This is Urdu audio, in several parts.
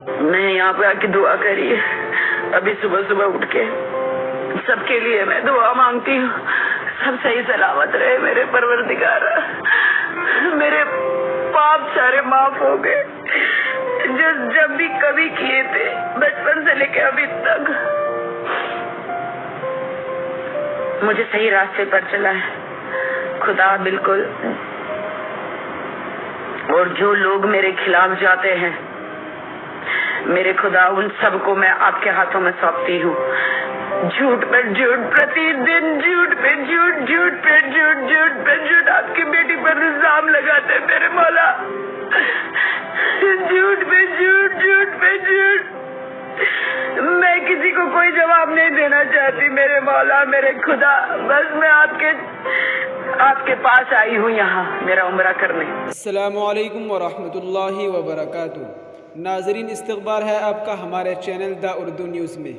میں یہاں پہ آ کے دعا کری ہے، ابھی صبح صبح اٹھ کے سب کے لیے میں دعا مانگتی ہوں، سب صحیح سلامت رہے میرے پروردگار، میرے پاپ سارے معاف ہو گئے جو جب بھی کبھی کیے تھے بچپن سے لے کے ابھی تک، مجھے صحیح راستے پر چلا ہے خدا بالکل، اور جو لوگ میرے خلاف جاتے ہیں میرے خدا ان سب کو میں آپ کے ہاتھوں میں سونپتی ہوں، جھوٹ پہ جھوٹ، پرتی دن جھوٹ پہ جھوٹ، جھوٹ پہ جھوٹ، جھوٹ پہ جھوٹ آپ کی بیٹی پر الزام لگاتے میرے مولا، جھوٹ پہ جھوٹ، جھوٹ پہ جھوٹ، میں کسی کو کوئی جواب نہیں دینا چاہتی میرے مولا میرے خدا، بس میں آپ کے پاس آئی ہوں یہاں میرا عمرہ کرنے۔ السلام علیکم ورحمۃ اللہ وبرکاتہ۔ ناظرین، استقبال ہے آپ کا ہمارے چینل دا اردو نیوز میں۔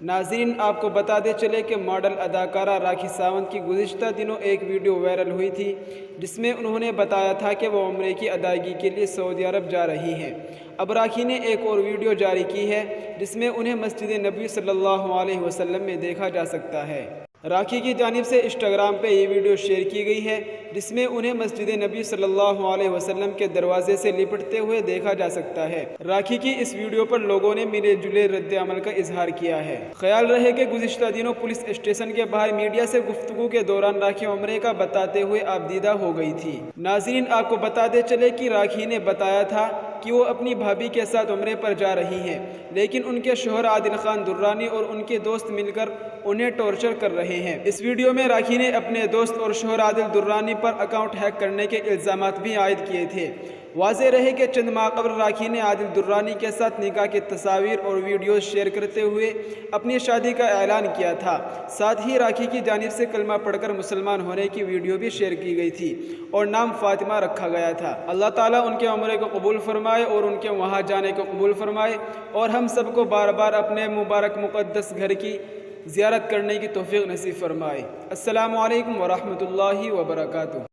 ناظرین، آپ کو بتاتے چلے کہ ماڈل اداکارہ راکھی ساونت کی گزشتہ دنوں ایک ویڈیو وائرل ہوئی تھی جس میں انہوں نے بتایا تھا کہ وہ عمرے کی ادائیگی کے لیے سعودی عرب جا رہی ہیں۔ اب راکھی نے ایک اور ویڈیو جاری کی ہے جس میں انہیں مسجد نبوی صلی اللہ علیہ وسلم میں دیکھا جا سکتا ہے۔ راکھی کی جانب سے انسٹاگرام پہ یہ ویڈیو شیئر کی گئی ہے جس میں انہیں مسجد نبی صلی اللہ علیہ وسلم کے دروازے سے لپٹتے ہوئے دیکھا جا سکتا ہے۔ راکھی کی اس ویڈیو پر لوگوں نے ملے جلے رد عمل کا اظہار کیا ہے۔ خیال رہے کہ گزشتہ دنوں پولیس اسٹیشن کے باہر میڈیا سے گفتگو کے دوران راکھی عمرے کا بتاتے ہوئے آبدیدہ ہو گئی تھی۔ ناظرین، آپ کو بتاتے چلے کہ راکھی نے بتایا تھا کہ وہ اپنی بھابھی کے ساتھ عمرے پر جا رہی ہیں، لیکن ان کے شوہر عادل خان درانی اور ان کے دوست مل کر انہیں ٹارچر کر رہے ہیں۔ اس ویڈیو میں راکھی نے اپنے دوست اور شوہر عادل درانی پر اکاؤنٹ ہیک کرنے کے الزامات بھی عائد کیے تھے۔ واضح رہے کہ چند ماہ قبل راکھی نے عادل درانی کے ساتھ نکاح کی تصاویر اور ویڈیوز شیئر کرتے ہوئے اپنی شادی کا اعلان کیا تھا۔ ساتھ ہی راکھی کی جانب سے کلمہ پڑھ کر مسلمان ہونے کی ویڈیو بھی شیئر کی گئی تھی اور نام فاطمہ رکھا گیا تھا۔ اللہ تعالیٰ ان کے عمرے کو قبول فرمائے اور ان کے وہاں جانے کو قبول فرمائے، اور ہم سب کو بار بار اپنے مبارک مقدس گھر کی زیارت کرنے کی توفیق نصیب فرمائے۔ السلام علیکم ورحمۃ اللہ وبرکاتہ۔